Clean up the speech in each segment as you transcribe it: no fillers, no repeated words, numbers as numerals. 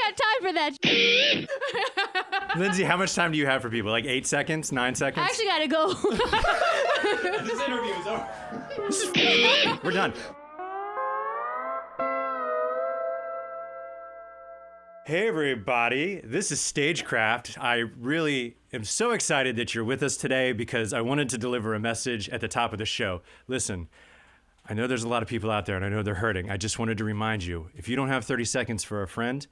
got time for that. Lindsay, how much time do you have for people? Like 8 seconds, 9 seconds? I actually gotta go. This interview is over. We're done. Hey everybody, this is StageCraft. I really am so excited that you're with us today because I wanted to deliver a message at the top of the show. Listen, I know there's a lot of people out there and I know they're hurting. I just wanted to remind you, if you don't have 30 seconds for a friend,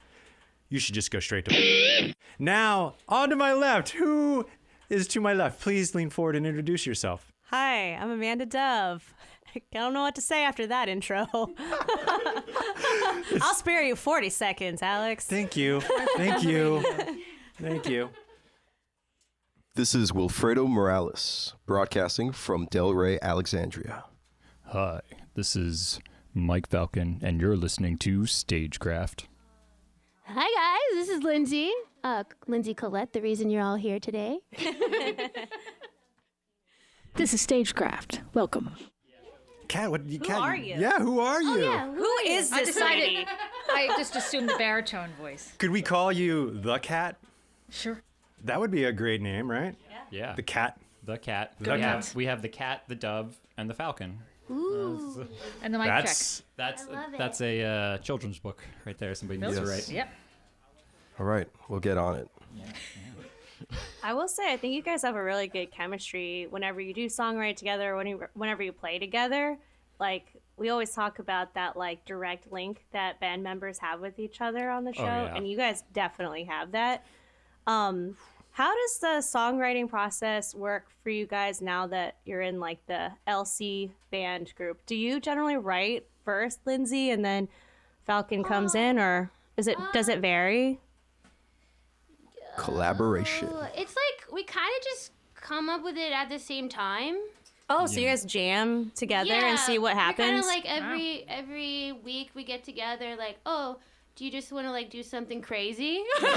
you should just go straight to Now, on to my left. Who is to my left? Please lean forward and introduce yourself. Hi, I'm Amanda Dove. I don't know what to say after that intro. I'll spare you 40 seconds, Alex. Thank you. Thank you. Thank you. This is Wilfredo Morales, broadcasting from Delray, Alexandria. Hi, this is Mike Falcon, and you're listening to StageCraft. Hi guys, this is Lindsay. Lindsay Collette, the reason you're all here today. This is StageCraft. Welcome. Kat, Who are you? Yeah, who are you? Oh yeah, Who is this lady? I just assumed the baritone voice. Could we call you the Cat? Sure. That would be a great name, right? Yeah. The Cat. The cat. The cat. We have the cat, the dove, and the falcon. Ooh. And the mic That's That's a children's book right there. Somebody needs to write. check. Yep. All right, we'll get on it. I will say, I think you guys have a really good chemistry whenever you do songwrite together, whenever you play together. Like, we always talk about that, like, direct link that band members have with each other on the show, yeah. and you guys definitely have that. How does the songwriting process work for you guys now that you're in, like, the LC band group? Do you generally write first, Lindsay, and then Falcon comes in, or does it vary? Collaboration. It's like we kind of just come up with it at the same time. Oh, so you guys jam together and see what happens? Kind of like every week we get together, like, oh, do you just want to like do something crazy? Do you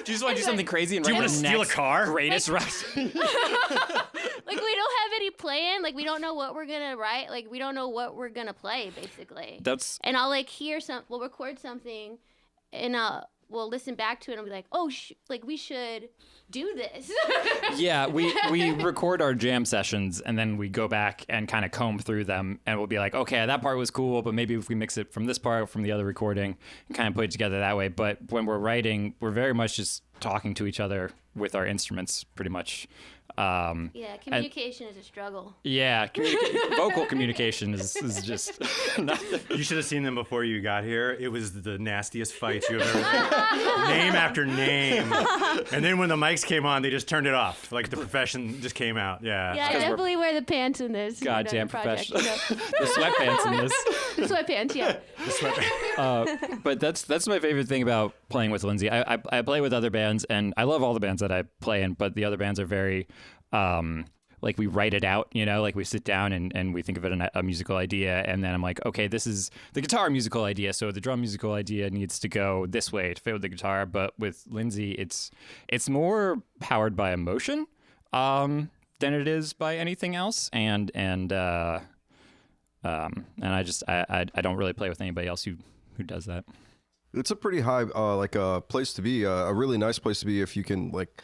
just want to do something crazy and Do you write want to steal a car? greatest Like we don't have any plan. Like we don't know what we're gonna write. Like we don't know what we're gonna play, basically. And I'll like we'll record something, and we'll listen back to it and be like, oh, like we should do this. Yeah, we record our jam sessions and then we go back and kind of comb through them and we'll be like, okay, that part was cool, but maybe if we mix it from this part, from the other recording, and kind of put it together that way. But when we're writing, we're very much just talking to each other with our instruments, pretty much. Yeah, communication is a struggle. Yeah, vocal communication is just nothing. You should have seen them before you got here. It was the nastiest fights you have ever name after name. And then when the mics came on, they just turned it off. Like the profession just came out. Yeah. Yeah, I definitely wear the pants in this. Goddamn project, professional. The sweatpants in this. The sweatpants, yeah. The sweatband. But that's my favorite thing about playing with Lindsay. I play with other bands, and I love all the bands that I play in, but the other bands are very, like we write it out, you know, like we sit down and we think of it a musical idea, and then I'm like, okay, this is the guitar musical idea, so the drum musical idea needs to go this way to fit with the guitar. But with Lindsay, it's more powered by emotion than it is by anything else, and I don't really play with anybody else who does that. It's a pretty high, place to be, a really nice place to be if you can, like,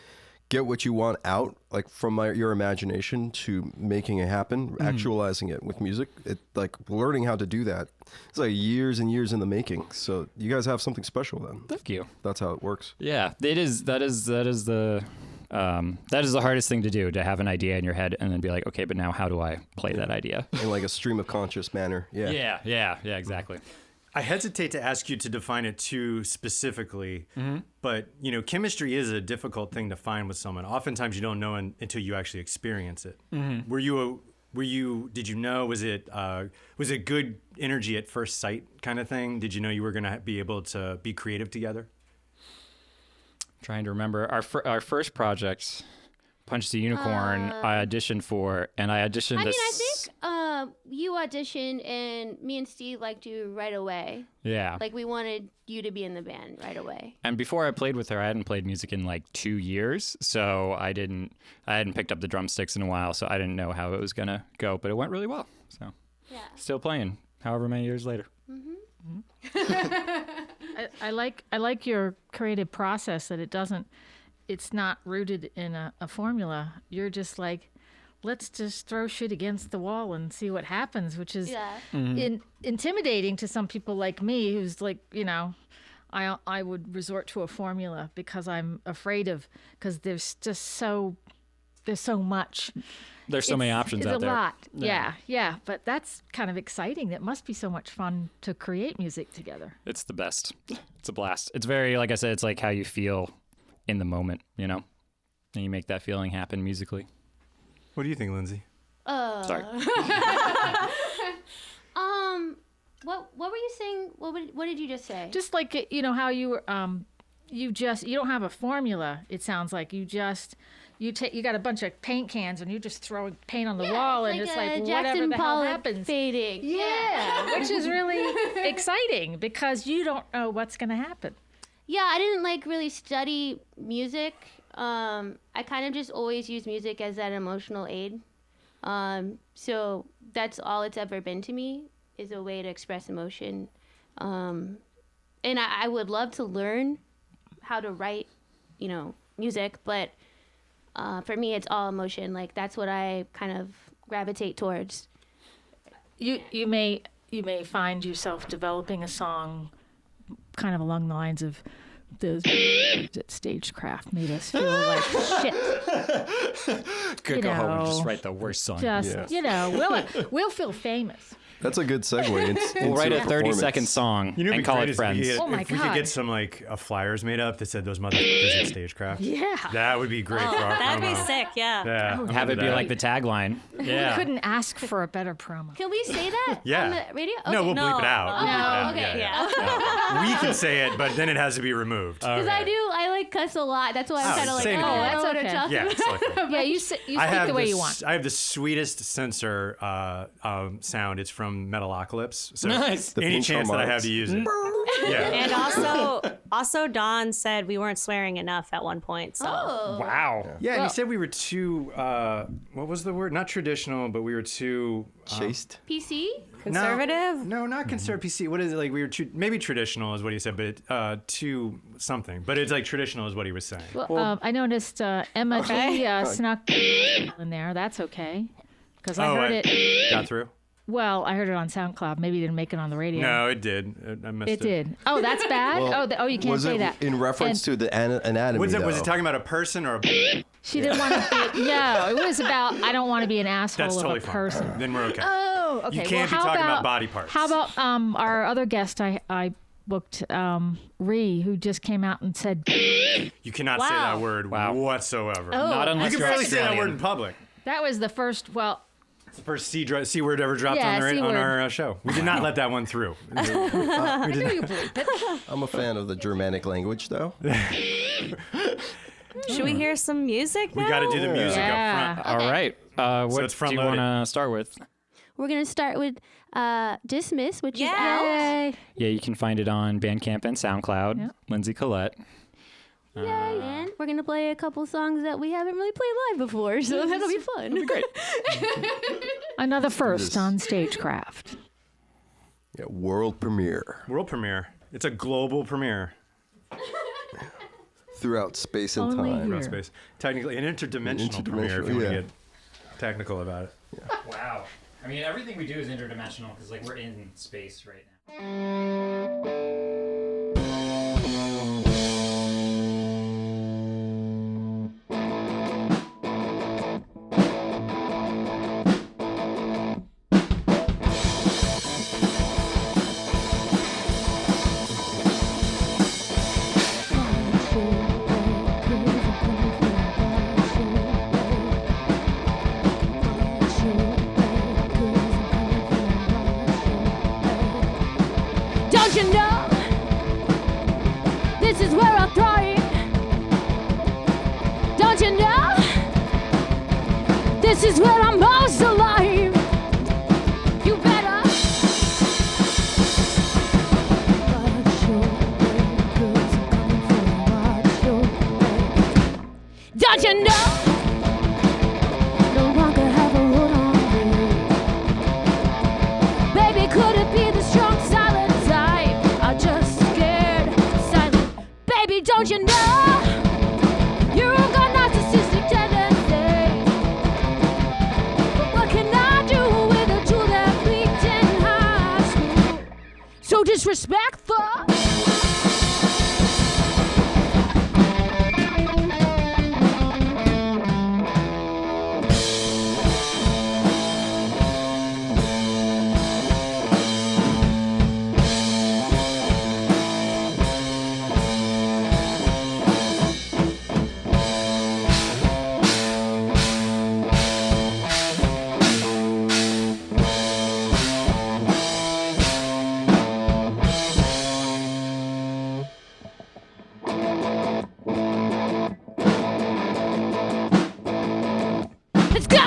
get what you want out, like, from your imagination to making it happen, actualizing it with music. It, like, learning how to do that. It's like years and years in the making. So you guys have something special then. Thank you. That's how it works. Yeah, it is. That is the hardest thing to do, to have an idea in your head and then be like, okay, but now how do I play that idea? In like a stream of conscious manner. Yeah. Yeah, exactly. I hesitate to ask you to define it too specifically, but you know, chemistry is a difficult thing to find with someone. Oftentimes, you don't know until you actually experience it. Did you know? Was it good energy at first sight kind of thing? Did you know you were going to be able to be creative together? Trying to remember our first project, Punch the Unicorn. I auditioned for, and I auditioned. I think you auditioned, and me and Steve liked you right away. Yeah. Like we wanted you to be in the band right away. And before I played with her, I hadn't played music in like 2 years, so I hadn't picked up the drumsticks in a while, so I didn't know how it was gonna go, but it went really well. So yeah, still playing, however many years later. I like your creative process that it's not rooted in a formula. You're just like, let's just throw shit against the wall and see what happens, which is intimidating to some people like me, who's like, I would resort to a formula because I'm afraid because there's so much. There's so many options out there. It's a lot. Yeah. But that's kind of exciting. It must be so much fun to create music together. It's the best. It's a blast. It's very, like I said, it's like how you feel in the moment, and you make that feeling happen musically. What do you think, Lindsay? Sorry. What were you saying? What did you just say? Just like how you you don't have a formula. It sounds like you got a bunch of paint cans and you just throw paint on the wall and it's like whatever the hell happens. Fading. Yeah, which is really exciting because you don't know what's going to happen. Yeah, I didn't really study music. I kind of just always use music as that emotional aid. So that's all it's ever been to me, is a way to express emotion. And I would love to learn how to write, music, but for me, it's all emotion. Like, that's what I kind of gravitate towards. You may find yourself developing a song kind of along the lines of the StageCraft made us feel like shit. Good God, just write the worst song. We'll feel famous. That's a good segue. We'll write a performance. 30-second song You know, and call it Friends. Oh my if we could God. get some flyers made up that said those motherfuckers at StageCraft. Yeah. That would be great for our That'd be promo. sick, yeah. Yeah. I'm Have it into be that. like the tagline. We couldn't ask for a better promo. Can we say that Yeah. on the radio? Okay. No, we'll bleep it out. We'll bleep it out. okay, Yeah. We can say it, but then it has to be removed. Because I cuss a lot. That's why I'm kind of like, say anything. I don't know what That's to talk okay. Yeah, about. it's like Yeah, you speak the way you want. I have the sweetest censor sound. It's from Metalocalypse. So Nice. any pinch chance that I have to use it. Yeah. And also Don said we weren't swearing enough at one point. So Wow. Yeah, and he said we were too, what was the word? Not traditional, but we were too... Chaste. PC? conservative. No, not conservative PC. What is it? Like, we were too, maybe traditional is what he said, but too something. But it's like traditional is what he was saying. Well, I noticed Emma G snuck in there. That's okay. Because I heard it. Got through? Well, I heard it on SoundCloud. Maybe it didn't make it on the radio. No, it did. I missed it. It did. Oh, that's bad? You can't Was say it that. in reference to the anatomy? Was it though? talking about a person or a... She didn't want to be... No, it was about, I don't want to be an asshole That's of totally a fine. person. Then we're okay. Oh, okay. You can't be how talking about body parts. How about our other guest I booked, Ree, who just came out and said... You cannot say that word whatsoever. Not unless You can you're barely say that word Australian. in public. That was the first, It's the first C word ever dropped Yeah, on C on word. our show. We did not let that one through. I'm a fan of the Germanic language, though. Should we hear some music now? We got to do the music Yeah. up front. All right. What it's do you front-loaded. want to start with? We're going to start with DISS.MISS, which is out. Yay. Yeah, you can find it on Bandcamp and SoundCloud. Yep. Lindsay Collette. And we're going to play a couple songs that we haven't really played live before, so that'll be fun. Great. Another first on StageCraft. Yeah, world premiere World premiere. It's a global premiere. throughout space and Only time. here. Throughout space. Technically, an interdimensional premiere if you want to get technical about it. Wow. I mean, everything we do is interdimensional because, like, we're in space right now. Don't you know? This is where I'm throwing. Don't you know? This is where I'm most alive. You better. Don't you know? No longer have a hold on me. Baby, could it be the strong silent type? I'm just scared Don't you know you've got narcissistic tendencies? But what can I do with a tool that peaked in high school? So disrespectful. Let's go!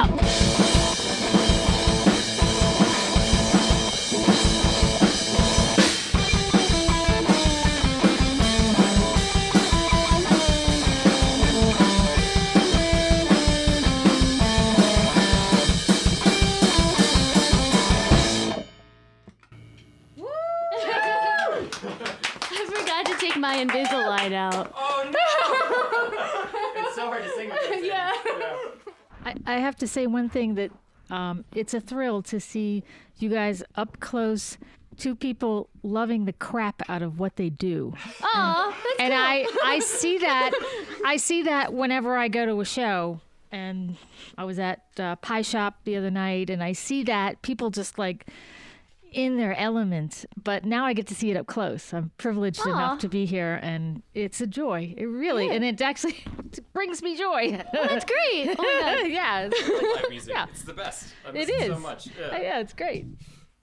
I forgot to take my Invisalign out. It's so hard to sing with this. Yeah. I have to say one thing that it's a thrill to see you guys up close, two people loving the crap out of what they do. Oh, that's And cool. I see that whenever I go to a show. And I was at Pie Shop the other night, and I see that people just like in their element. But now I get to see it up close. I'm privileged enough to be here, and it's a joy. It really, and it actually brings me joy. Oh, that's great. Oh my God. Yeah, Live music. Yeah. It's the best. I it miss it is. so much. Yeah. Yeah, it's great.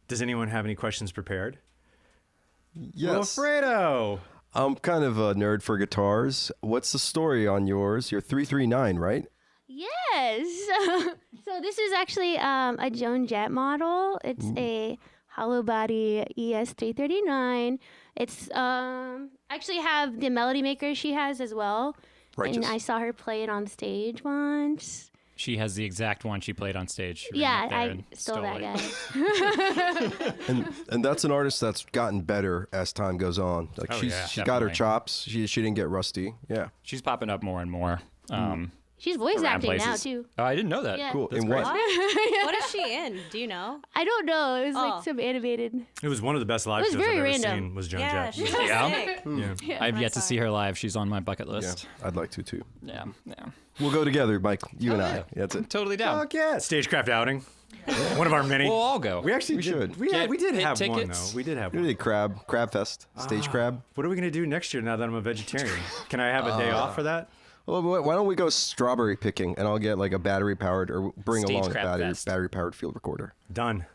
Does anyone have any questions prepared? Yes. Wilfredo. I'm kind of a nerd for guitars. What's the story on yours? You're 339, right? Yes. So this is actually a Joan Jett model. It's a hollow body ES339. It's actually have the melody maker she has as well. Righteous. And I saw her play it on stage once. She has the exact one she played on stage. She ran Yeah, up there I and stole that it. guy. And that's an artist that's gotten better as time goes on. Like Oh, she's yeah. she got her Definitely. chops. She didn't get rusty. Yeah. She's popping up more and more. She's voice around acting now places. too. Oh, I didn't know that. Yeah. Cool. That's In what? What is she in? Do you know? I don't know. It was Oh. like some animated. It was one of the best live It was shows I've very ever random. seen was Joan Yeah, Jett. she's Yeah. sick. Yeah. I've yet to saw see her live. She's on my bucket Yeah. list. I'd like to too. Yeah. We'll go together, Mike. You and I. yeah. That's it. Totally down. Fuck yeah. StageCraft outing. One of our many. We'll all go. We actually We did, should. We Get did pit have one tickets. though. We did have We one. did Crab Fest, Stage Crab. What are we gonna do next year now that I'm a vegetarian? Can I have a day off for that? Well, why don't we go strawberry picking, and I'll get like a battery powered, or bring along a Stagecraft Fest. battery powered field recorder. Done.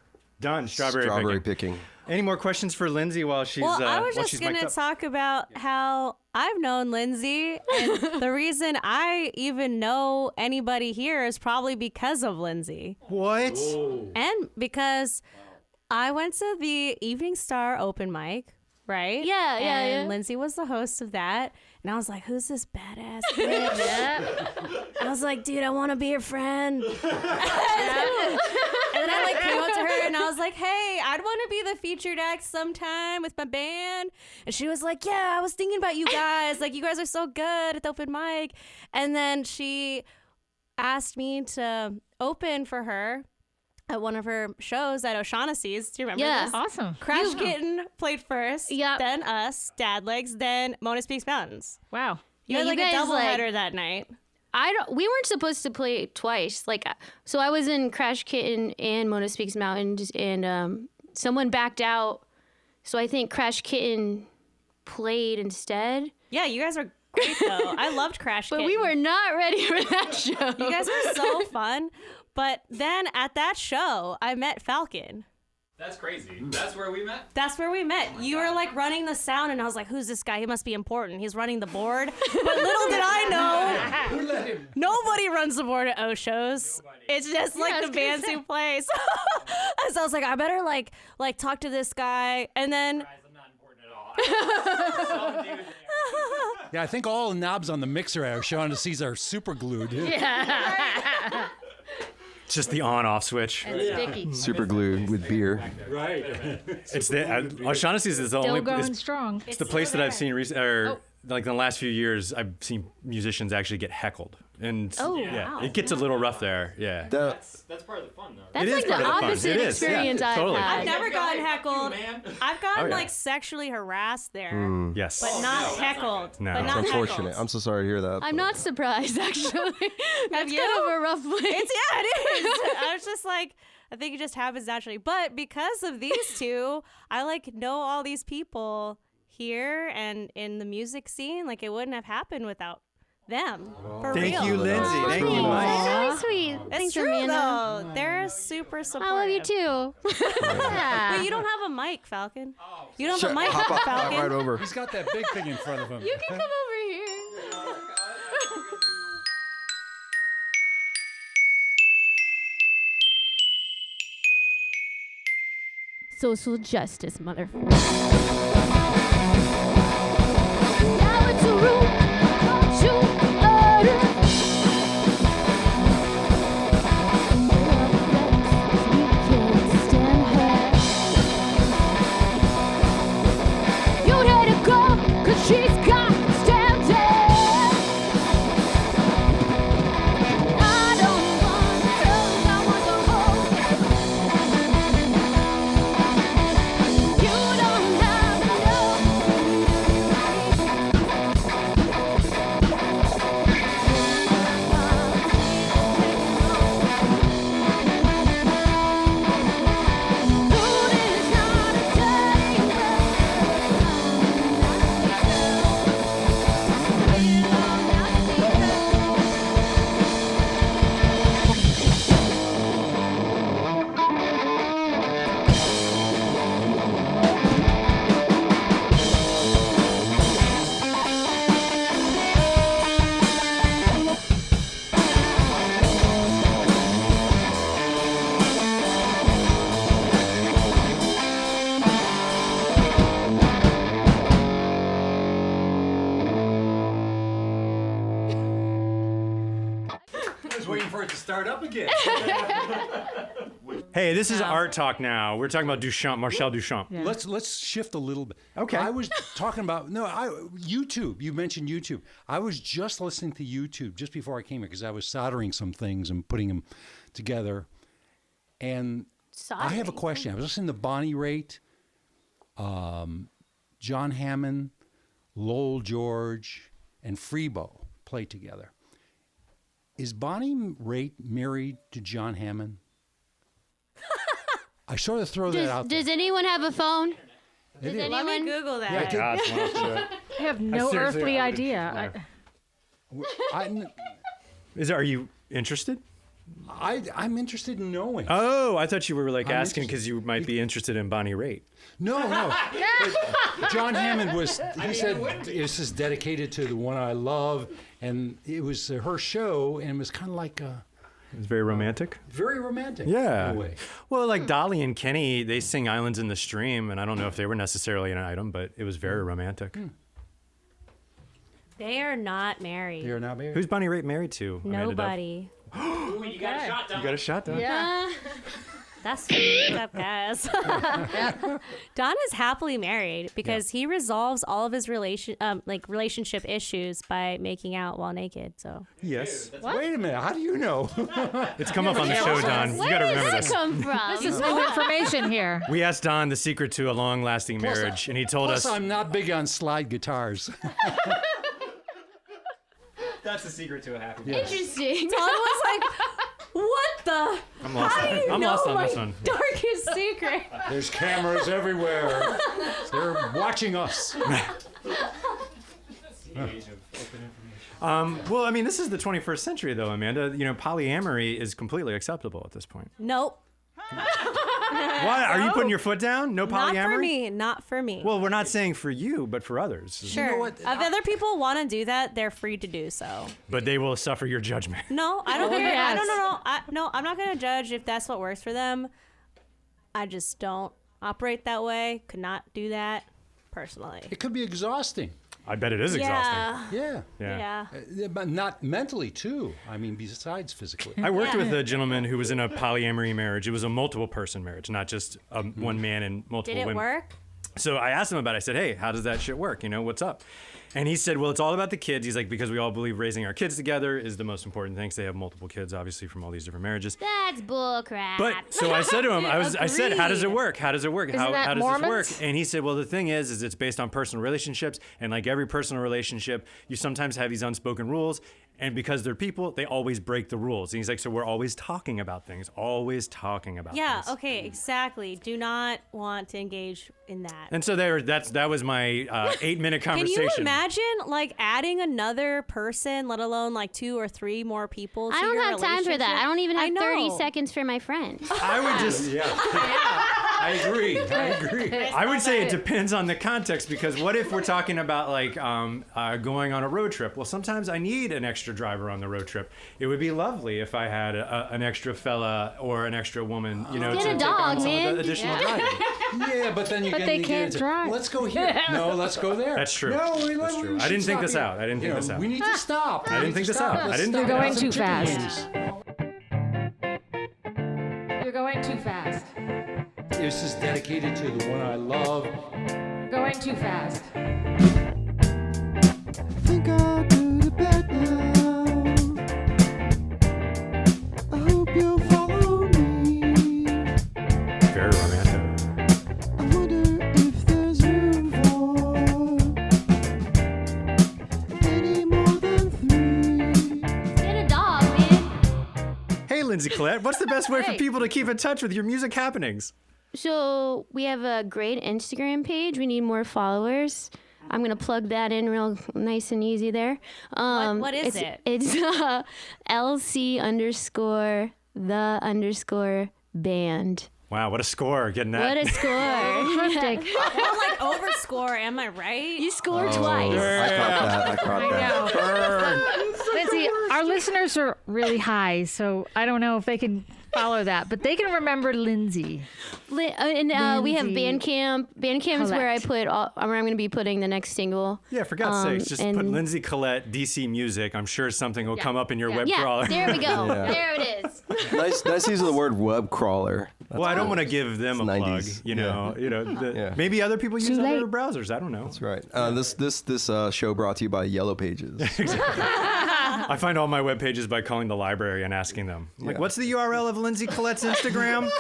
Strawberry picking. picking. Any more questions for Lindsay while she's Well, I was while just she's going mic'd to up? talk about how I've known Lindsay, and the reason I even know anybody here is probably because of Lindsay. What? And because I went to the Evening Star open mic, right? Yeah, yeah, and yeah. Lindsay was the host of that. And I was like, who's this badass bitch? I was like, dude, I want to be your friend. And then I like came up to her and I was like, hey, I'd want to be the featured act sometime with my band. And she was like, yeah, I was thinking about you guys. Like, you guys are so good at the open mic. And then she asked me to open for her at one of her shows at O'Shaughnessy's. Do you remember Yeah. this? Awesome. Crash Kitten played first, Yep. then us, Dad Legs, then Mona Speaks Mountains. Wow. You Yeah, had you like guys, a double like- header that night. We weren't supposed to play twice. Like, so I was in Crash Kitten and Mona Speaks Mountains, and someone backed out. So I think Crash Kitten played instead. Yeah, you guys were great though. I loved Crash But Kitten. we were not ready for that show. You guys were so fun. But then at that show, I met Falcon. That's crazy. That's where we met? That's where we met. You were like running the sound, and I was like, who's this guy? He must be important. He's running the board. But little did I know, nobody runs the board at O shows. It's just Yeah, I like was the gonna bands say. who play. So I was like, I better like talk to this guy. And then I'm not important at all. Yeah, I think all the knobs on the mixer at O'Shaughnessy's are super glued. It's just the on-off switch. Sticky. Super glue with beer. It's the O'Shaughnessy's is the Still only. going It's, strong. it's the place that I've seen like in the last few years, I've seen musicians actually get heckled, and wow. it gets a little rough there. Yeah, That's part of the fun, though. That's It is like part the of the fun. opposite It is, yeah, experience I've totally. had. I've never gotten heckled. man. I've gotten Oh, yeah. like sexually harassed there, yes. but not heckled. No. But It's not Unfortunate. heckled. I'm so sorry to hear that. I'm not surprised, actually. That's you? kind of a rough place. It is. I was just like, I think it just happens naturally. But because of these two, I like know all these people here and in the music scene. Like it wouldn't have happened without them. For Thank real. you, Lindsay. That's Thank really you, nice. Mike. That's really sweet. It's Thanks, true Amanda. though. They're super supportive. I love you too. But you don't have a mic, Falcon. You don't have a mic, Hop Falcon. right over. He's got that big thing in front of him. You can come over here. Social justice, motherfucker. Now it's a room, don't you utter. We can't stand her. You let her go, 'cause she's got standing. I don't want her, I want the whole. You don't have to Food is not a dirty I was waiting for it to start up again. Hey, this is art talk now. We're talking about Duchamp, Marcel Duchamp. Yeah. Let's shift a little bit. Okay. I was talking about YouTube. You mentioned YouTube. I was just listening to YouTube just before I came here because I was soldering some things and putting them together. And I have a question. I was listening to Bonnie Raitt, John Hammond, Lowell George, and Freebo play together. Is Bonnie Raitt married to John Hammond? I sort of throw that out there. Does anyone have a phone? Does Let me anyone? Google that. Yeah, God, someone else do it. I have no seriously- earthly I would- idea. Are you interested? I'm interested in knowing. Oh, I thought you were like I'm asking interested. because you might be interested in Bonnie Raitt. No. But John Hammond he said, this is dedicated to the one I love. And it was her show, and it was kind of like It's very romantic. very romantic. Yeah. In a way. Well, like Dolly and Kenny, they sing Islands in the Stream, and I don't know if they were necessarily an item, but it was very romantic. They are not married. They are not married. Who's Bonnie Raitt married to? Amanda Duff? Nobody. Ooh, you got a shot, Don. You got a shot, Don? Yeah. That's fucked up, guys. Don is happily married because he resolves all of his relationship issues by making out while naked. So Yes. Wait a minute. How do you know? It's come up on the show, Don. You got to remember Where did this. that come from? This is new information here. We asked Don the secret to a long-lasting marriage, and he told Plus, us. I'm not big on slide guitars. That's the secret to a happy Interesting. Don was like, "What the? I'm lost. How do you I'm know lost on my this one. darkest secret?" There's cameras everywhere. They're watching us. Well, I mean, this is the 21st century, though, Amanda. You know, polyamory is completely acceptable at this point. Nope. What? Are you putting your foot down? No polyamory? Not for me. Not for me. Well, we're not saying for you, but for others. sure. If other people want to do that, they're free to do so. But they will suffer your judgment. No, I don't care. yes. I don't know. No, I'm not gonna judge if that's what works for them. I just don't operate that way. Could not do that personally. It could be exhausting. I bet it is exhausting. Yeah. Yeah. Yeah. But not mentally, too. I mean, besides physically. I worked with a gentleman who was in a polyamory marriage. It was a multiple person marriage, not just one man and multiple Did it women. work? So I asked him about it. I said, hey, how does that shit work? You know, what's up? And he said, well, it's all about the kids. He's like, because we all believe raising our kids together is the most important thing. They have multiple kids, obviously, from all these different marriages. That's bullcrap. But so I said to him, I said, how does it work? How does it work? How does Mormons? this work? And he said, well, the thing is it's based on personal relationships. And like every personal relationship, you sometimes have these unspoken rules. And because they're people, they always break the rules. And he's like, so we're always talking about things, Yeah, okay, exactly. Do not want to engage in that. And so that was my 8-minute conversation. Can you imagine like adding another person, let alone like 2 or 3 more people? I don't have time for that. I don't even have 30 know. seconds for my friend. I would just, I agree. I would say it depends on the context, because what if we're talking about like going on a road trip? Well, sometimes I need an extra driver on the road trip. It would be lovely if I had an extra fella or an extra woman, you know, Get to a take dog, on some of man. the additional driving. Yeah, but then they can't drive. Let's go here. No, let's go there. That's true. No, That's true. I didn't think this out. I didn't think this out. We need to stop. I didn't think this out. I didn't You're think going this too out. fast. You're going too fast. This is dedicated to the one I love. Going too fast. Think I'll go to bed now. I hope you'll follow me. Very romantic. I wonder if there's room for any more than 3. Get a dog, man. Hey, Lindsay Collette, what's the best way for Hey. people to keep in touch with your music happenings? So we have a great Instagram page. We need more followers. I'm gonna plug that in real nice and easy there. What is it? It's LC_the_band. Wow, what a score getting that. What a score! Cryptic. Well, like overscore, am I right? You scored twice. I caught that. Lindsay, our listeners are really high, so I don't know if they can follow that, but they can remember Lindsay. And we have Lindsay Bandcamp. Bandcamp is where I Collette. put where I'm going to be putting the next single. Yeah, for God's sakes, just put and- Lindsay Collette, DC Music. I'm sure something will come up in your web Yeah, crawler. there we go. Yeah. There it is. Nice use of the word web crawler. Well, I don't want to give them It's a plug. 90s. You know, Yeah. maybe other people use Too other late. browsers. I don't know. That's right. This show brought to you by Yellow Pages. I find all my web pages by calling the library and asking them, like, Yeah. what's the URL of Lindsay Collette's Instagram?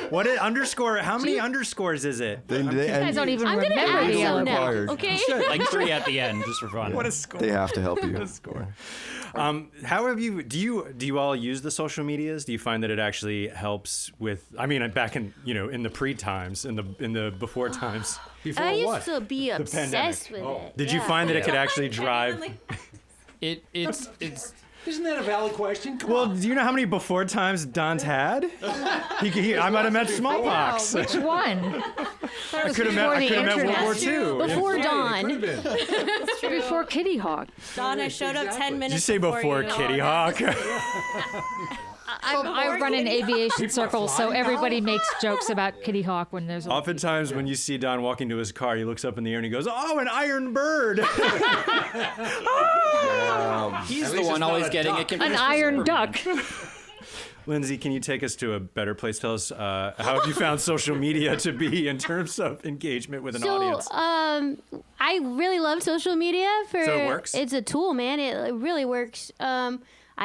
What it underscore? How many underscores is it? You guys don't even I'm going to remember add the some other now. required. Okay. Like 3 at the end, just for fun. What a score! They have to help you. What a score. How have you? Do you all use the social medias? Do you find that it actually helps with? I mean, back in in the pre times, in the before times. Before I what? used to be obsessed with it. Did you find that it could actually drive? It's Isn't that a valid question? Come Well, on. do you know how many before times Don's had? I might have met smallpox. Which one? I could have met World War II. Before dawn. Could have been. Before Kitty Hawk. Dawn, I showed up 10 minutes Did you say before you. Kitty Hawk? I run an aviation circle, so everybody makes jokes about Kitty Hawk when there's a Oftentimes, when you see Don walking to his car, he looks up in the air and he goes, "Oh, an iron bird!" he's the one always getting it an confused. iron duck. Lindsay, can you take us to a better place? Tell us how have you found social media to be in terms of engagement with an audience? I really love social media for. So it works? It's a tool, man. It really works. I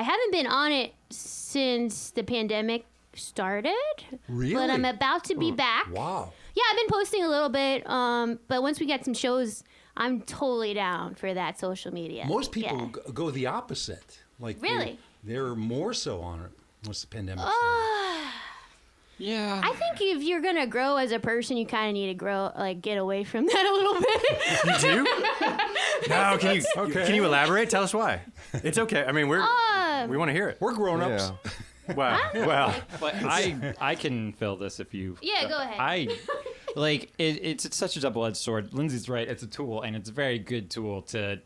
haven't been on it since the pandemic started. Really? But I'm about to be back. Wow. Yeah, I've been posting a little bit. But once we get some shows, I'm totally down for that social media. Most people Yeah. go the opposite. Like Really? they're more so on it once the pandemic Yeah. I think if you're gonna grow as a person, you kind of need to get away from that a little bit. You do? No, can you elaborate? Tell us why. It's okay. I mean, we want to hear it. We're grown-ups. Yeah. Wow. Well, But I can fill this if you. Yeah, go ahead. It's such a double-edged sword. Lindsay's right. It's a tool, and it's a very good tool to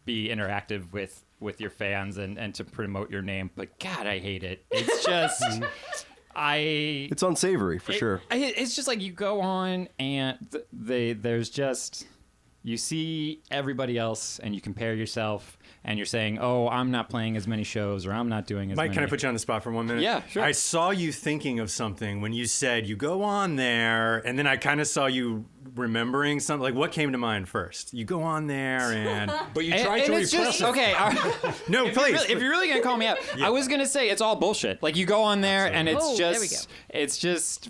be interactive with your fans and to promote your name. But God, I hate it. It's just It's unsavory for sure. It's just like you go on and there's just you see everybody else and you compare yourself and you're saying, oh, I'm not playing as many shows or I'm not doing as Mike, many. can I put you on the spot for 1 minute? Yeah, sure. I saw you thinking of something when you said you go on there, and then I kind of saw you remembering something? Like, what came to mind first? You go on there and But you try to it's repress just, it. okay. no, please. If you're really gonna call me out, I was gonna say it's all bullshit. Like, you go on there and it's Oh, there we just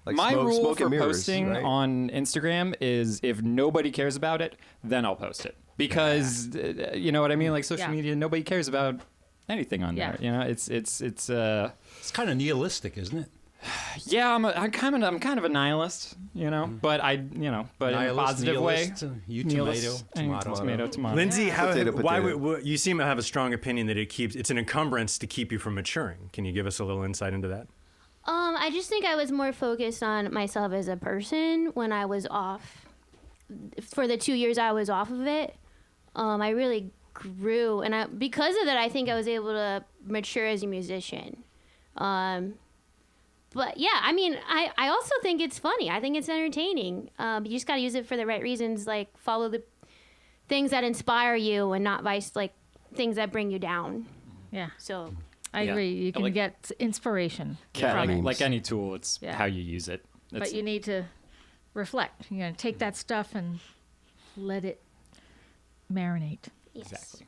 Like my rule smoke for and mirrors, posting right? on Instagram is if nobody cares about it, then I'll post it because you know what I mean. Like social media, nobody cares about anything on there. You know, it's It's kind of nihilistic, isn't it? yeah. I'm kind of a nihilist, you know, but in a positive way. You Nihilist. Tomato. Lindsay, Potato. you seem to have a strong opinion that it's an encumbrance to keep you from maturing. Can you give us a little insight into that? I just think I was more focused on myself as a person when I was off. For the 2 years I was off of it, I really grew, and because of that, I think I was able to mature as a musician. But yeah, I mean, I also think it's funny. I think it's entertaining. You just got to use it for the right reasons, like follow the things that inspire you and not things that bring you down. Yeah. So I agree. You can get inspiration from it. Like any tool, it's how you use it. But you need to reflect. You know, take that stuff and let it marinate. yes. Exactly.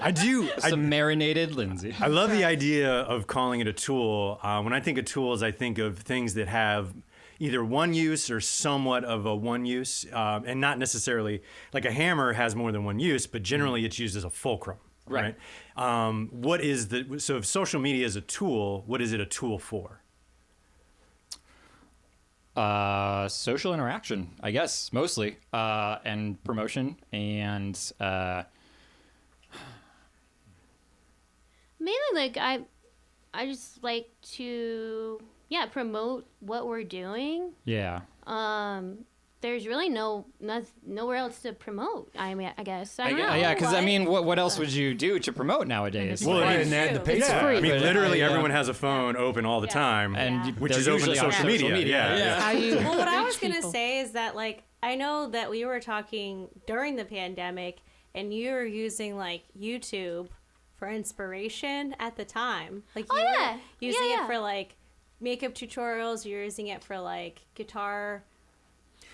I do. Some marinated Lindsay. I love the idea of calling it a tool. When I think of tools, I think of things that have either one use or somewhat of a one use, and not necessarily like a hammer has more than one use, but generally it's used as a fulcrum. Right. So if social media is a tool, what is it a tool for? Social interaction, I guess, mostly, and promotion, and Mainly, like I just like to promote what we're doing. yeah. There's really nowhere else to promote. I mean, I guess I don't know. Yeah, because I mean, what else would you do to promote nowadays? Well, Right, I and mean, add the page. yeah, free. I mean, literally Yeah. everyone has a phone open all the time, And which they're is open to usually on social media. Yeah. How you Well, what I was reach going to people. say is that, like, I know that we were talking during the pandemic and you were using, like, YouTube for inspiration at the time. Like, you were using it for, like, makeup tutorials. You're using it for, like, guitar,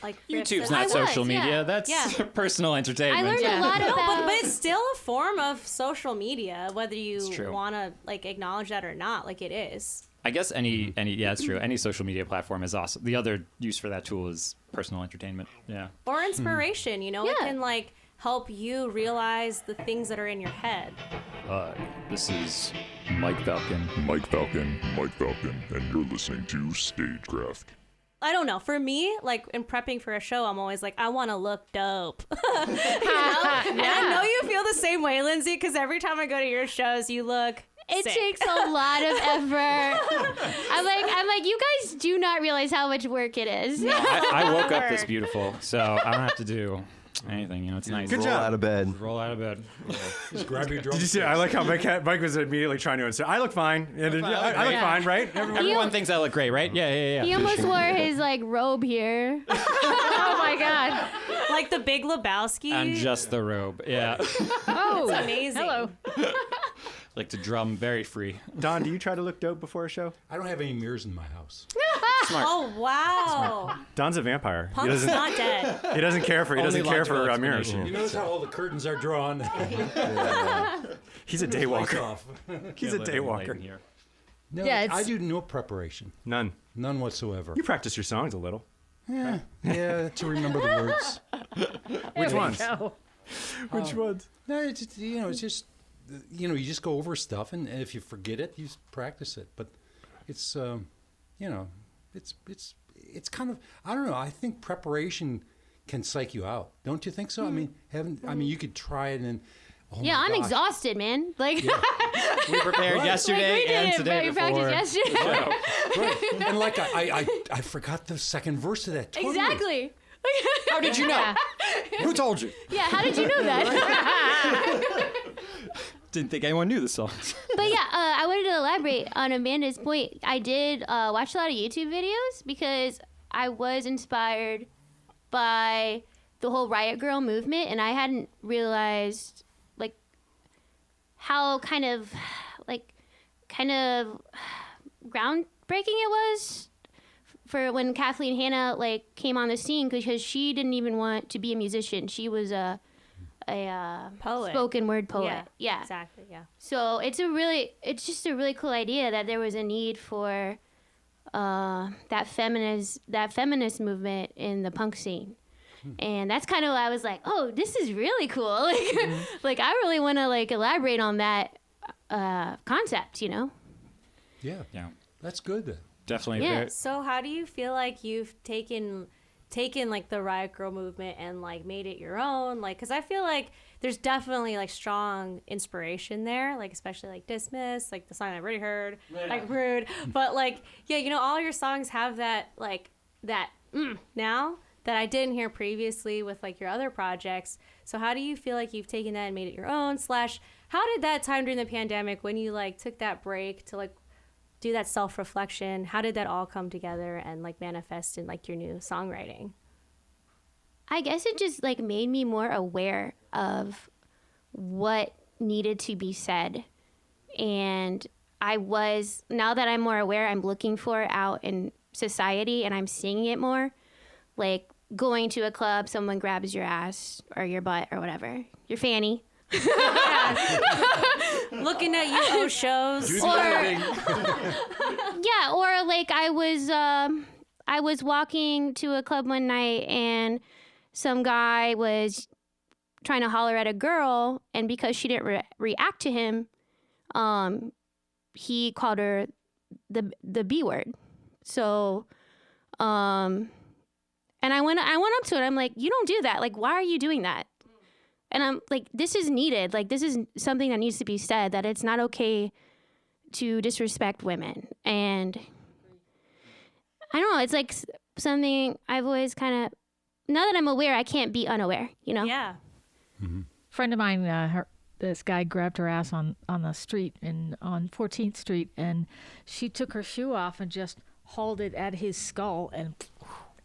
like, riffs YouTube's and- not I was, social media. yeah. That's Yeah. personal entertainment. I learned a lot No, about. but it's still a form of social media, whether you true. want to, like, acknowledge that or not. Like, it is. I guess any it's true. Any social media platform is awesome. The other use for that tool is personal entertainment. Yeah. Or inspiration, you know? It Yeah. can, like, help you realize the things that are in your head. Hi, this is Mike Falcon. And you're listening to StageCraft. I don't know. For me, like, in prepping for a show, I'm always like, I want to look dope. You know? And I know you feel the same way, Lindsay, because every time I go to your shows, you look It sick. takes a lot of effort. I'm like, you guys do not realize how much work it is. I woke up this beautiful, so I don't have to do anything. You know, it's nice. Good Roll job. out of bed. Roll out of bed. Just grab your drum. Did you see? I like how Mike was immediately trying to answer. I look fine. I look Yeah. fine, right? Everyone thinks I look great, right? Yeah. He almost wore his like robe here. Oh my God. Like the Big Lebowski. And just the robe. Yeah. Oh, It's amazing. Hello. Like to drum very free. Don, do you try to look dope before a show? I don't have any mirrors in my house. Oh, wow. Don's a vampire. Punk's not dead. He doesn't care for Only mirrors. logical You notice how all the curtains are drawn? He's a Lights daywalker. off. He's a daywalker. No, Yeah, it's- I do no preparation. None. None whatsoever. You practice your songs a little. Yeah, to remember the words. Which ones? Go. Which ones? No, it's just, it's just, you just go over stuff, and if you forget it, you practice it. But it's, it's kind of, I don't know. I think preparation can psych you out. Don't you think so? I mean, you could try it and then. Oh Yeah, my I'm gosh. exhausted, man. Like, We prepared yesterday we did and it, today we practiced before. yesterday. Right. And like I forgot the second verse of that. Totally. Exactly. How did you know? Who told you? Yeah, how did you know that? Didn't think anyone knew the songs. But yeah, I wanted to elaborate on Amanda's point. I did watch a lot of YouTube videos because I was inspired by the whole Riot Girl movement, and I hadn't realized like how kind of groundbreaking it was for when Kathleen Hanna like came on the scene, because she didn't even want to be a musician. She was a poet, spoken word poet. Yeah, exactly. Yeah. So it's just a really cool idea that there was a need for that feminist movement in the punk scene. And that's kind of why I was like, oh, this is really cool. Like, like I really want to like elaborate on that concept, you know? Yeah. That's good then. Definitely. Yeah. So how do you feel like you've taken like the Riot Girl movement and like made it your own? Like, because I feel like there's definitely like strong inspiration there, like especially like DISS.MISS, like the song I've already heard, like Rude. But like, yeah, you know, all your songs have that like that now that I didn't hear previously with like your other projects. So how do you feel like you've taken that and made it your own? / how did that time during the pandemic when you like took that break to like do that self-reflection, how did that all come together and like manifest in like your new songwriting? I guess it just like made me more aware of what needed to be said. And now that I'm more aware, I'm looking for it out in society and I'm seeing it more. Like going to a club, someone grabs your ass or your butt or whatever, your fanny. Looking at you shows. Yeah, or like I was walking to a club one night and some guy was trying to holler at a girl, and because she didn't react to him, he called her the B word. So, and I went up to it. I'm like, you don't do that. Like, why are you doing that? And I'm like, this is needed. Like, this is something that needs to be said, that it's not okay to disrespect women. And I don't know, it's like something I've always kind of, now that I'm aware, I can't be unaware, you know? Yeah. Mm-hmm. Friend of mine, this guy grabbed her ass on the street on 14th Street, and she took her shoe off and just hauled it at his skull, and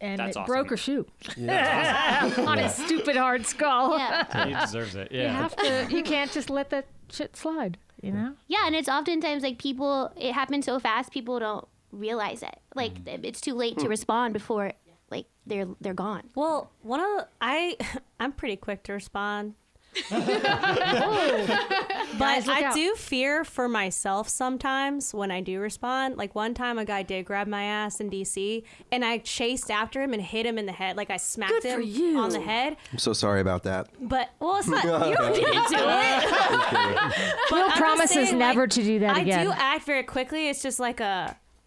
That's it awesome. broke her shoe on his stupid hard skull. Yeah. He deserves it. Yeah. You can't just let that shit slide, you know? Yeah, and it's oftentimes like it happens so fast, people don't realize it. Like it's too late to respond before like they're gone. Well, I'm pretty quick to respond. But I do fear for myself sometimes when I do respond. Like one time a guy did grab my ass in DC and I chased after him and hit him in the head. Like I smacked him on the head. I'm so sorry about that. But it's not you didn't do it. Will promises never to do that again. I do act very quickly. It's just like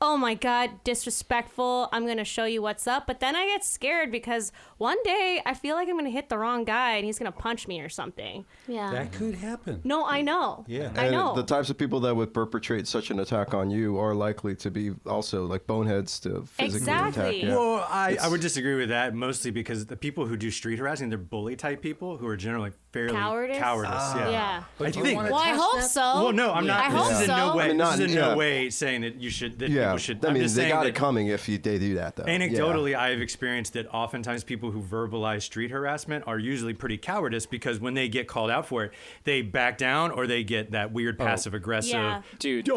oh my God, disrespectful. I'm going to show you what's up. But then I get scared because one day I feel like I'm going to hit the wrong guy and he's going to punch me or something. Yeah. That could happen. No, I know. Yeah. I know. The types of people that would perpetrate such an attack on you are likely to be also like boneheads to physically Exactly. attack. Yeah. Well, I would disagree with that mostly because the people who do street harassing, they're bully type people who are generally fairly Cowardice? Yeah. Yeah. I think. Well, I hope so. Well, no, I'm not. I hope This is in no so. way. I mean, This is in yeah. no way saying that you should. That Yeah, people should. I I'm mean, just they saying got that it coming if they do that, though. Anecdotally, I have experienced that oftentimes people who verbalize street harassment are usually pretty cowardice because when they get called out for it, they back down or they get that weird passive aggressive, Yeah. Dude.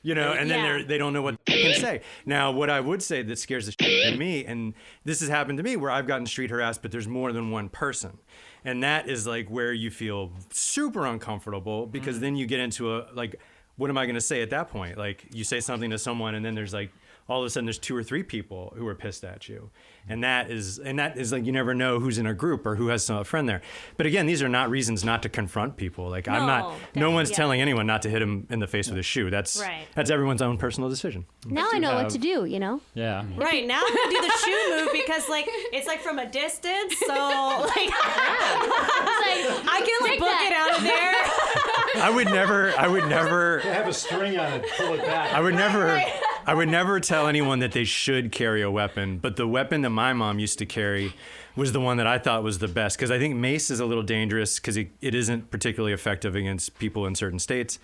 you know, and then Yeah. they don't know what they can say. Now, what I would say that scares the shit out of me, and this has happened to me where I've gotten street harassed, but there's more than one person. And that is like where you feel super uncomfortable because then you get into a, like, what am I going to say at that point? Like you say something to someone and then there's like, all of a sudden there's 2 or 3 people who are pissed at you. And that is like, you never know who's in a group or who has a friend there. But again, these are not reasons not to confront people. Like no one's telling anyone not to hit him in the face with a shoe. That's everyone's own personal decision. Now I know what to do, you know? Yeah. Right, now I'm going to do the shoe move because, like, it's, like, from a distance, so, like, I can, like, book it out of there. I would never Have a string on it, pull it back. I would never tell anyone that they should carry a weapon, but the weapon that my mom used to carry was the one that I thought was the best, because I think mace is a little dangerous because it isn't particularly effective against people in certain states.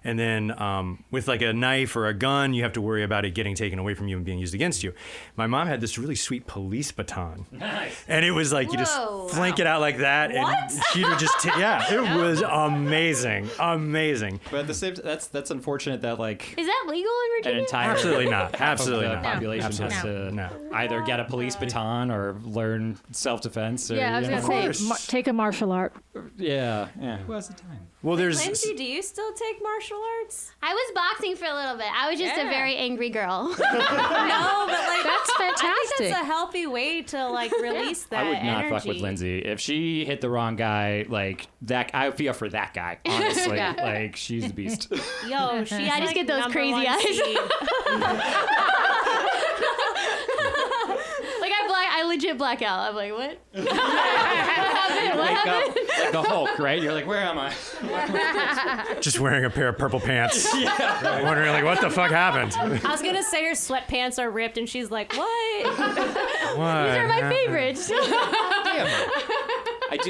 And then with like a knife or a gun, you have to worry about it getting taken away from you and being used against you. My mom had this really sweet police baton. Nice. And it was like, you just flank it out like that. And she would just, it was amazing. Amazing. But at the same that's unfortunate that like Is that legal in Virginia? an entire Absolutely not. Absolutely half of the not. population Absolutely has to No. either get a police baton or learn self-defense. Or, Yeah, I was you know. going to say, take a martial art. Yeah. Who has the time? Well, there's. Lindsay, do you still take martial arts? I was boxing for a little bit. I was just a very angry girl. No, but like That's I fantastic. think that's a healthy way to like release that I would not energy. fuck with Lindsay. If she hit the wrong guy, like that, I would feel for that guy. Honestly, Yeah. like she's the beast. Yo, she's I just like get those number crazy one eyes. seed. Like I legit black out. I'm like, what? What happened? What Wake happened? up like the Hulk, right? You're like, where am I? Just wearing a pair of purple pants. Wondering, like, what the fuck happened? I was gonna say her sweatpants are ripped, and she's like, "What?" What? These are my favorites.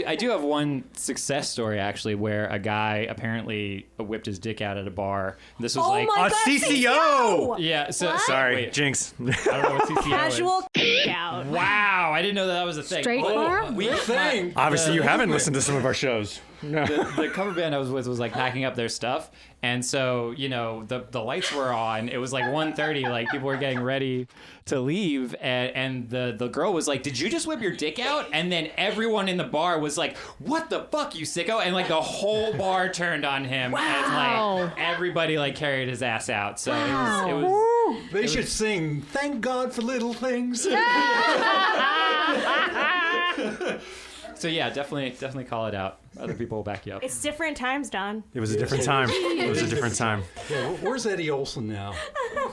I do have one success story actually where a guy apparently whipped his dick out at a bar. This was like my A God, CCO! yeah. So Sorry, wait, Jinx. I don't know what CCO is. Casual out. Wow, I didn't know that was a thing. Straight bar? We Obviously, you haven't listened to some of our shows. No. the cover band I was with was like packing up their stuff, and so you know the lights were on. It was like 1:30, like people were getting ready to leave, and the girl was like, "Did you just whip your dick out?" And then everyone in the bar was like, "What the fuck, you sicko!" And like the whole bar turned on him, and like everybody like carried his ass out. So it was They should sing "Thank God for Little Things." so yeah, definitely call it out. Other people will back you up. It's different times, Don. It was a different time. It was a different time. Yeah, where's Eddie Olson now?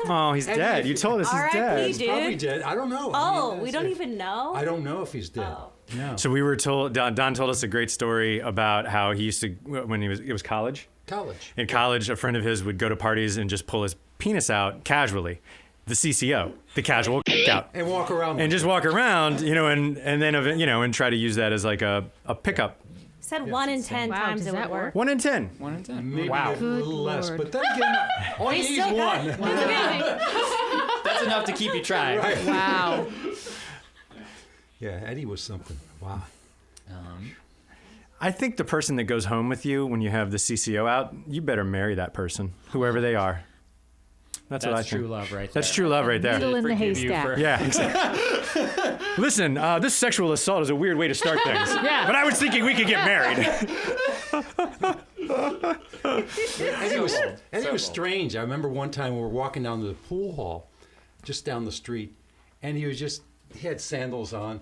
Oh, he's dead. You told us he's R.I.P., dead. dude. Probably dead. I don't know. Oh, I mean, we don't even know. I don't know if he's dead. No. So we were told, Don told us a great story about how he used to, when it was college. College. In college, a friend of his would go to parties and just pull his penis out casually. The CCO, the casual out. And walk around. And just walk around, and then, and try to use that as like a pickup. Said 1 in 10 Wow, times does it would that work. 1 in 10. 1 in 10. Maybe Wow. a little less, Lord. but then again, all you need is still one. That's enough to keep you trying. Right. Wow. Yeah, Eddie was something. Wow. I think the person that goes home with you when you have the CCO out, you better marry that person, whoever they are. That's what I That's think. true love right there. That's true love right there. Needle in the Forgive you haystack. for- Yeah, exactly. Listen, this sexual assault is a weird way to start things. Yeah. But I was thinking we could get married. Eddie was strange. I remember one time we were walking down to the pool hall, just down the street, and he had sandals on,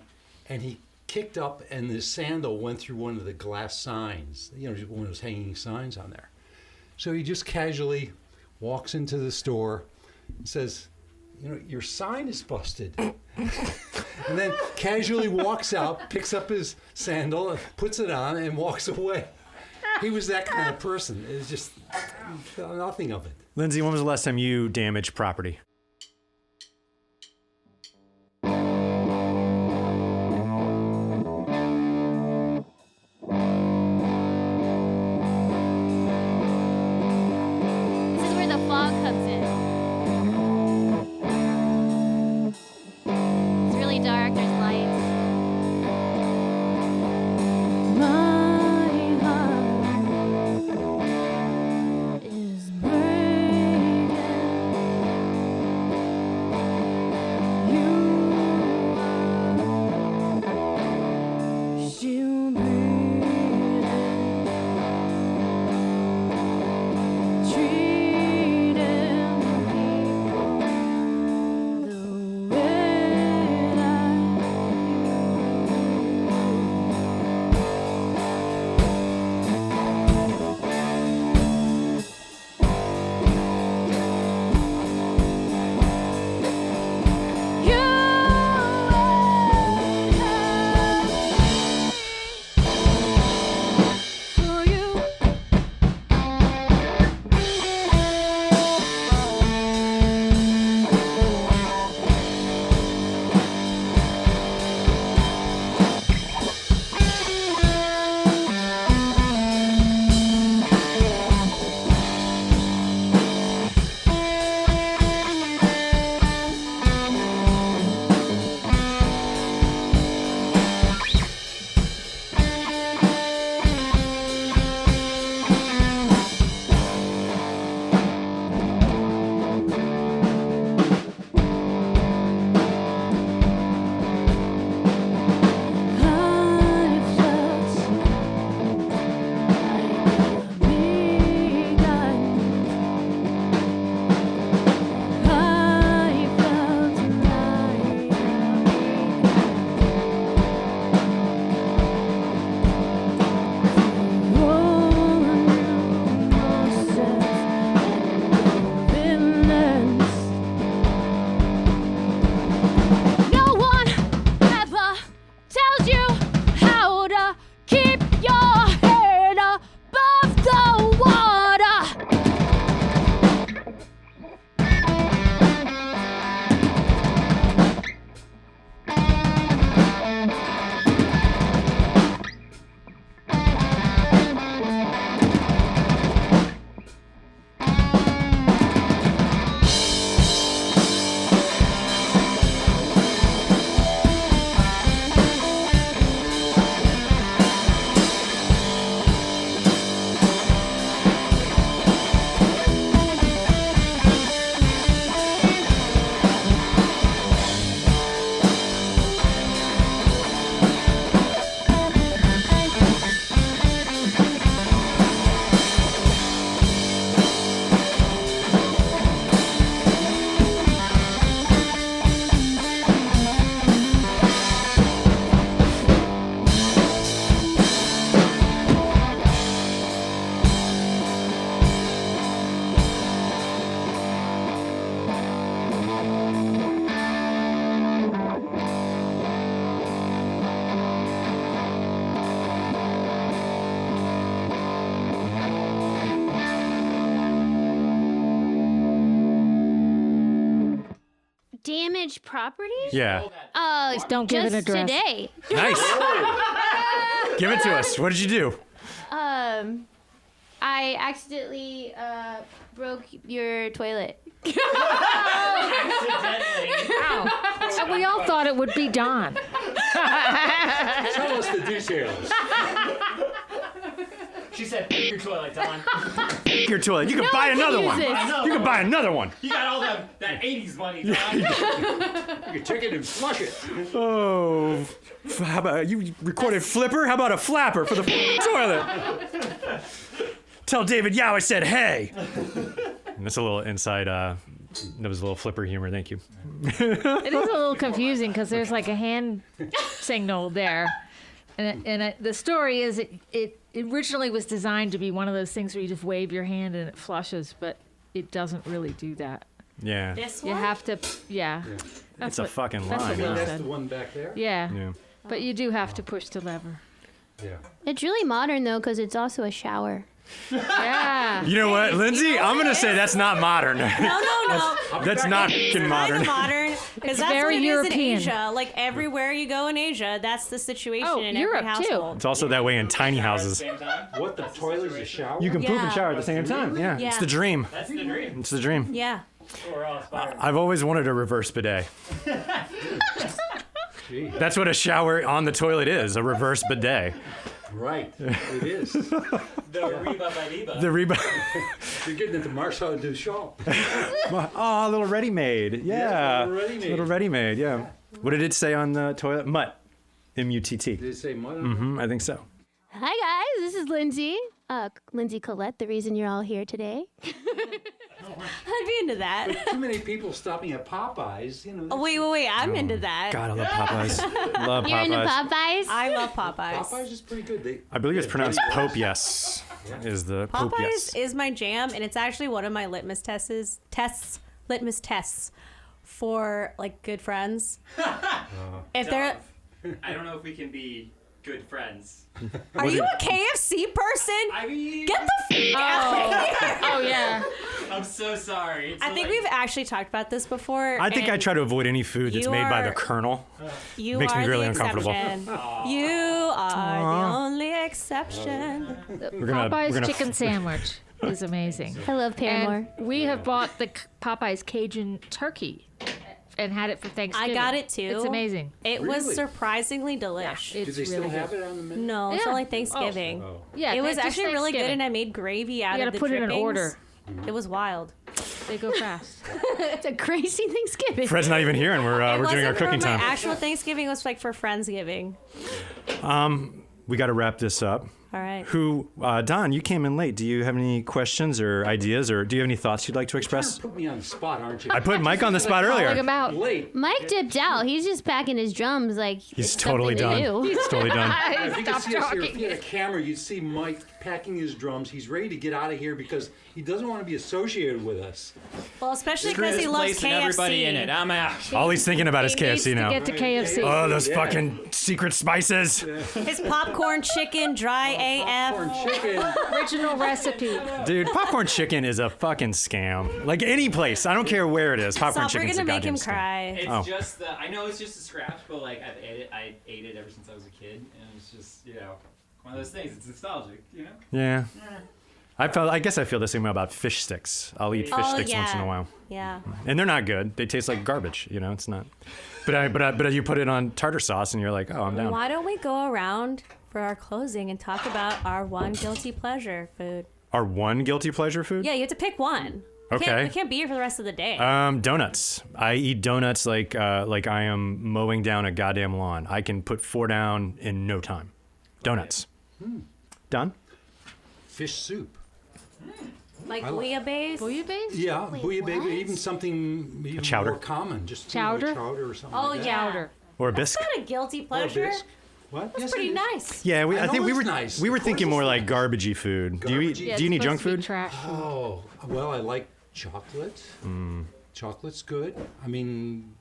and he kicked up, and the sandal went through one of the glass signs, one of those hanging signs on there. So he just casually walks into the store and says, your sign is busted. And then casually walks out, picks up his sandal, puts it on, and walks away. He was that kind of person. It was just nothing of it. Lindsay, when was the last time you damaged property? This is where the fog comes in. It's really dark. There's lights. My heart is breaking. You are still breathing. Treated damaged property? Yeah. Don't give an just address. today. Nice. Give it to us. What did you do? I accidentally broke your toilet. Ow. So we all thought it would be Don. Tell us the details. She said, your toilet, Don. Your toilet. You can buy another one. uses. You can buy another one. You got all that 80s money, Don. You can take it and flush it. Oh, how about you recorded Flipper? How about a flapper for the toilet? Tell David Yow I said hey. And that's a little inside. That was a little Flipper humor. Thank you. It is a little confusing because there's like a hand signal there. And the story is it originally was designed to be one of those things where you just wave your hand and it flushes, but it doesn't really do that. Yeah. This You one? have to, yeah. It's a fucking that's lie, what Will man. That's said. the one back there? Yeah. Yeah. But you do have to push the lever. Yeah. It's really modern though, because it's also a shower. Yeah. You know what, Lindsay? I'm gonna say that's not modern. No. That's not fucking modern. Kind of modern, because that's very what it European. is in Asia. Like everywhere you go in Asia, that's the situation Oh, in Europe, every too. household. It's also that way in tiny houses. Same time. What, the toilet is a shower? You can poop and Yeah. shower at the same time. Yeah. Yeah. It's the dream. That's the dream. It's the dream. Yeah. We're all aspiring. I've always wanted a reverse bidet. That's what a shower on the toilet is, a reverse bidet. Right. It is. The Reba by Reba. The rebound. You're getting into Marcel Duchamp. Oh, a little ready-made. Yeah. a little ready-made. Little ready-made, yeah. What did it say on the toilet? Mutt. M-U-T-T. Did it say mud? I think so. Hi guys, this is Lindsay. Lindsay Collette, the reason you're all here today. I'd be into that. Too many people stopping at Popeyes, you know. Oh, wait. I'm into that. God, I love Popeyes. Love You're into Popeyes. Popeyes? I love Popeyes. Popeyes is pretty good. I believe it's pronounced Pope Yes. Is the Pope Popeyes Yes. is my jam, and it's actually one of my litmus tests for like good friends. If they're, I don't know if we can be good friends. are you a KFC person? I mean, Get the out of here. Oh, yeah. I'm so sorry. It's I think like- we've actually talked about this before. I think I and try to avoid any food that's you made by the are- Colonel. You makes me are really the uncomfortable. exception. You are the only exception. We're gonna Popeye's chicken sandwich is amazing. I love Paramore. And we have bought the Popeye's Cajun turkey and had it for I Thanksgiving. got it too. It's amazing. It was Really? surprisingly delish. It's Do they still really have good. it on the menu? No, it's Yeah. only Thanksgiving. Oh. Yeah, It was just actually really good, Thanksgiving. and I made gravy out You of gotta the put it in drippings. order. It was wild. They go fast. It's a crazy Thanksgiving. Fred's not even here, and we're It doing our wasn't cooking for my time. actual Thanksgiving. It was like for Friendsgiving. We got to wrap this up. All right. Don, you came in late. Do you have any questions or ideas, or do you have any thoughts you'd like to express? Put me on the spot, aren't you? I put Mike on the spot Calling earlier. him out. Late. Mike dipped out. He's just packing his drums like He's it's totally something done. to do. He's totally done. If you could Stop see us here, if talking. you had a camera, you'd see Mike packing his drums. He's ready to get out of here because he doesn't want to be associated with us. Well, especially Screw because this he loves place and KFC. everybody in it. I'm out. All he's thinking about is He needs KFC to now. get to KFC. Oh, those Yeah. fucking secret spices. His popcorn chicken, dry AF. Corn chicken. Original recipe. Dude, popcorn chicken is a fucking scam. Like any place, I don't care where it is. Popcorn Stop, we're chicken's gonna a make goddamn him scam. cry. It's Oh. just the. I know it's just a scratch, but like I ate it ever since I was a kid, and it's just one of those things. It's nostalgic, Yeah. I guess I feel the same way about fish sticks. I'll eat fish Oh, sticks once in yeah. a while, Yeah. and they're not good. They taste like garbage. It's not. But you put it on tartar sauce, and you're like, oh, I'm down. Why don't we go around for our closing and talk about our one guilty pleasure food? Our one guilty pleasure food? Yeah, you have to pick one. We Okay. can't be here for the rest of the day. Donuts. I eat donuts like I am mowing down a goddamn lawn. I can put 4 down in no time. Donuts. Done? Fish soup. like bouillabaisse. Bouillabaisse? Yeah, bouillabaisse, even something even chowder. more common. Just Chowder? chowder or something Oh, like that. yeah. Powder. Or a That's bisque? not a guilty Or a pleasure. bisque. What? That's Yes, pretty it is. nice. Yeah, I know think we it's were nice. we were Of thinking course more it's like nice. garbagey food. Do you eat Garbagey. do you eat junk Supposed to be food? Trash. Oh, well, I like chocolate. Chocolate's good. I mean,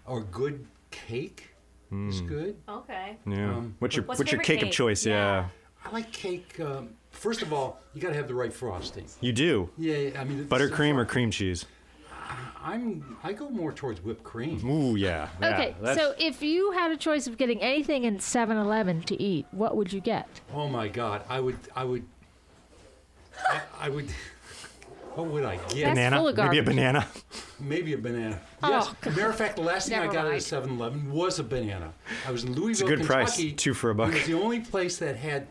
or good cake is good. Okay. Yeah. What's your What's what's your favorite cake of cake? choice? Yeah. I like cake. First of all, you got to have the right frosting. You do. Yeah, I mean Buttercream or cream cheese? I go more towards whipped cream. Ooh, yeah. Okay, so if you had a choice of getting anything in 7-Eleven to eat, what would you get? Oh my God, I would. What would I get? That's banana? full of Maybe a garbage. banana. Maybe a banana. Oh, Yes. Matter of fact, the last thing I Never got at a mind. 7-Eleven was a banana. I was in Louisville, good price, Kentucky. 2 for $1. It was the only place that had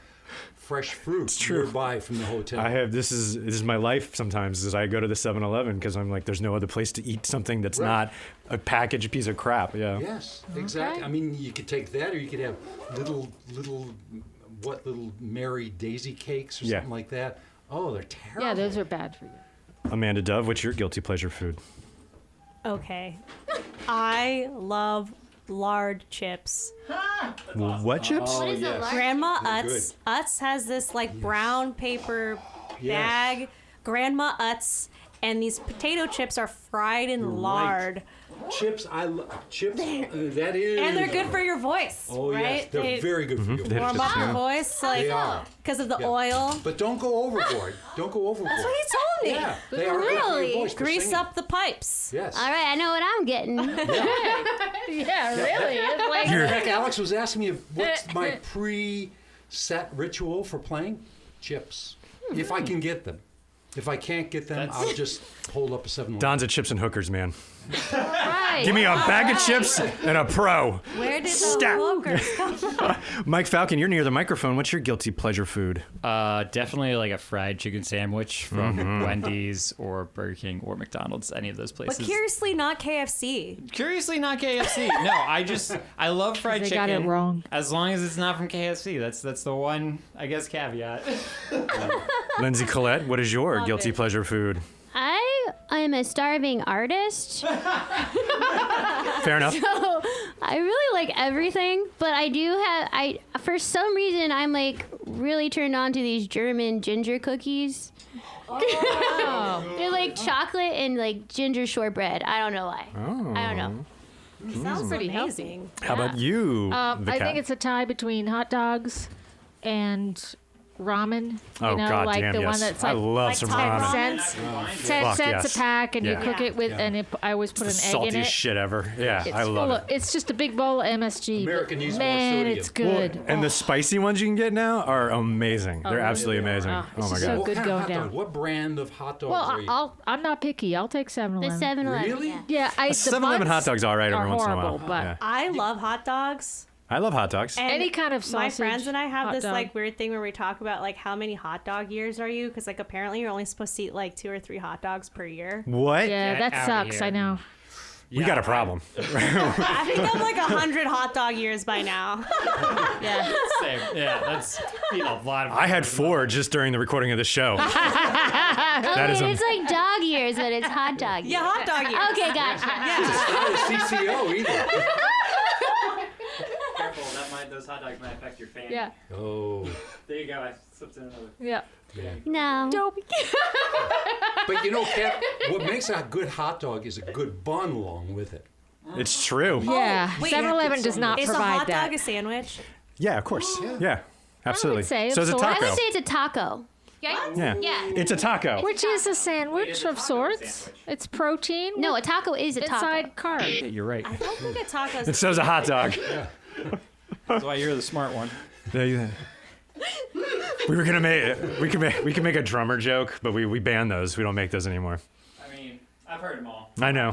fresh fruit nearby from the hotel. I have this is my life sometimes is I go to the 7-Eleven because I'm like there's no other place to eat something that's not a packaged piece of crap. Yeah. Yes, exactly. I mean, you could take that, or you could have little Mary Daisy cakes or something like that. Oh, they're terrible. Yeah, those are bad for you. Amanda Dove, what's your guilty pleasure food? Okay. I love lard chips. What chips? What is a lard? Grandma They're Utz. Utz has this like brown paper bag. Grandma Utz. And these potato chips are fried in You're lard. Chips, I love chips. That is. And they're good for your voice. Oh right? yes, they're very good for you. Warm up your voice, like They are. because of the Yeah. oil. But don't go overboard. Don't go overboard. That's what he told me. Yeah, they are good for your Really? voice for Grease singing. up the pipes. Yes. All right, I know what I'm getting. Yeah, really. It's like In fact, Alex was asking me what's my pre-set ritual for playing. Chips, if I can get them. If I can't get them, I'll just hold up a 7-Eleven. Don's at Chips and Hookers, man. Right. Give me a bag of chips and a pro. Where did the Stat. hookers come from? Mike Falcon, you're near the microphone. What's your guilty pleasure food? Definitely like a fried chicken sandwich from Wendy's or Burger King or McDonald's, any of those places. But curiously, not KFC. Curiously, not KFC. No, I love fried They chicken. got it wrong. As long as it's not from KFC. That's the one, I guess, caveat. Lindsay Collette, what is your guilty pleasure food? I am a starving artist. Fair enough. So I really like everything, but I do have for some reason I'm like really turned on to these German ginger cookies. They're like chocolate and like ginger shortbread. I don't know why. I don't know. Sounds pretty amazing. How about you? I the cat? think it's a tie between hot dogs and ramen. Oh, you know, God like damn, the yes. one that's I like love some Thai ramen. cents, 10 Fuck, cents yes. a pack, and Yeah. you cook it with, Yeah. and I always put It's an the egg in saltiest it. shit ever. Yeah, It's I love full it. of, it's just a big bowl of MSG. America but needs more man, sodium. it's good. And the spicy ones you can get now are amazing. They're really? absolutely amazing. Oh, Oh, it's my just God. so What good kind of going hot down. dog? What brand of hot dogs are you? Well, I'm not picky. I'll take 7-Eleven. The 7-Eleven. Really? Yeah. Yeah, the 7-Eleven hot buns dogs all right every are once in a while. horrible, but Yeah. I love hot dogs. I love hot dogs. And any kind of sausage. my friends and I have hot this dog. like weird thing where we talk about like how many hot dog years are you? Because like apparently you're only supposed to eat like 2 or 3 hot dogs per year. What? Yeah, Get that outta sucks. here. I know. We got a problem. I think I'm like 100 hot dog years by now. Yeah. Same. Yeah, that's a lot of. I had 4 just during the recording of the show. That is It's like dog years, but it's hot dog years. Yeah, hot dog years. Okay, gotcha. Not a CCO either. Careful, those hot dogs might affect your fan. Yeah. Oh. There you go. I slipped in another. Yeah. No. Dopey. But you know, Cap, what makes a good hot dog is a good bun along with it. It's true. Yeah. wait, 7-Eleven does some- not Is a provide hot that. dog a sandwich? Yeah, of course. Yeah, absolutely. say So it's a of sorts. I taco. would say it's a taco. Yeah. Yeah. It's a taco. Which is a sandwich It's a of taco sorts. sandwich. It's protein. No, a taco is a taco. inside carb. Yeah, you're right. I don't think a taco And is. so's a hot dog. That's why you're the smart one. We were gonna make we can make a drummer joke, but we ban those. We don't make those anymore. I mean, I've heard them all. I know.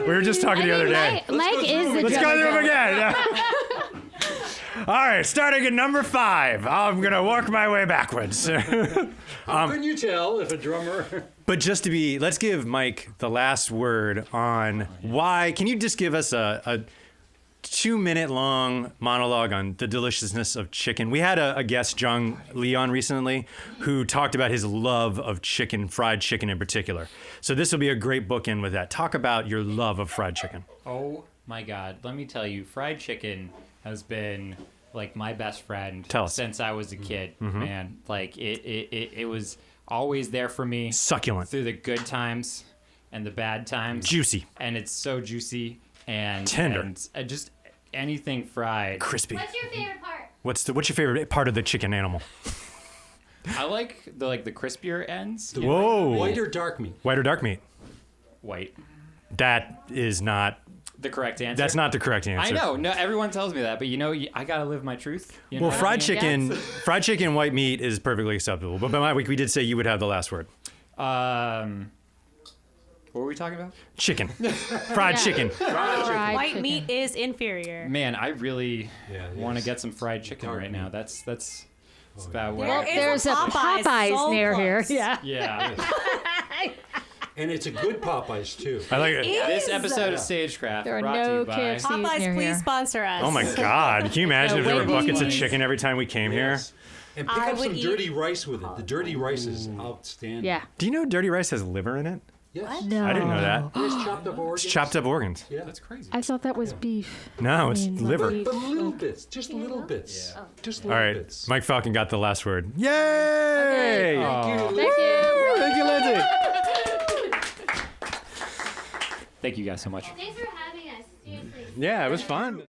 We were just talking the other day. Mike is the Let's go drummer through them girl. again. All right, starting at number 5. I'm gonna work my way backwards. How can you tell if a drummer? But just to be, let's give Mike the last word on why. Can you just give us a 2-minute long monologue on the deliciousness of chicken? We had a guest, John Leon, recently, who talked about his love of chicken, fried chicken in particular. So this will be a great bookend with that. Talk about your love of fried chicken. Oh my God. Let me tell you, fried chicken has been like my best friend Tell us. since I was a kid, man. Like it was always there for me Succulent. through the good times and the bad times. Juicy. And it's so juicy and Tender. and just anything fried. Crispy. What's your favorite part? What's your favorite part of the chicken animal? I like the crispier ends. Whoa. White or dark meat? White or dark meat? white. That is not The correct answer. That's not the correct answer. I know. No, everyone tells me that, but I gotta live my truth. You know Well, what fried I mean? fried chicken, white meat is perfectly acceptable. But by my week, we did say you would have the last word. What were we talking about? Chicken. Fried chicken. White chicken. meat is inferior. Man, I really want to yes. get some fried chicken right now. That's about where. There Well, is there's a Popeyes Popeyes so near here. close. Yeah. Yeah. And it's a good Popeyes too. I like it. This episode of StageCraft There are brought to no you by. KFCs Popeyes, near please here. sponsor us. Oh my God. Can you imagine if there were Wendy's. buckets of chicken every time we came here? Yes. And pick I up would some eat- dirty rice with it. The dirty rice is outstanding. Yeah. Do you know dirty rice has liver in it? Yes. No. I didn't know that. It's chopped up organs. It's chopped up organs. Yeah. That's crazy. I thought that was beef. No, it's Like liver. beef. But little bits, just little bits. Just little All right. bits. Mike Falcon got the last word. Yay! Thank you. Thank you, Lindsay. Thank you guys so much. Thanks for having us. Seriously. Yeah, it was fun.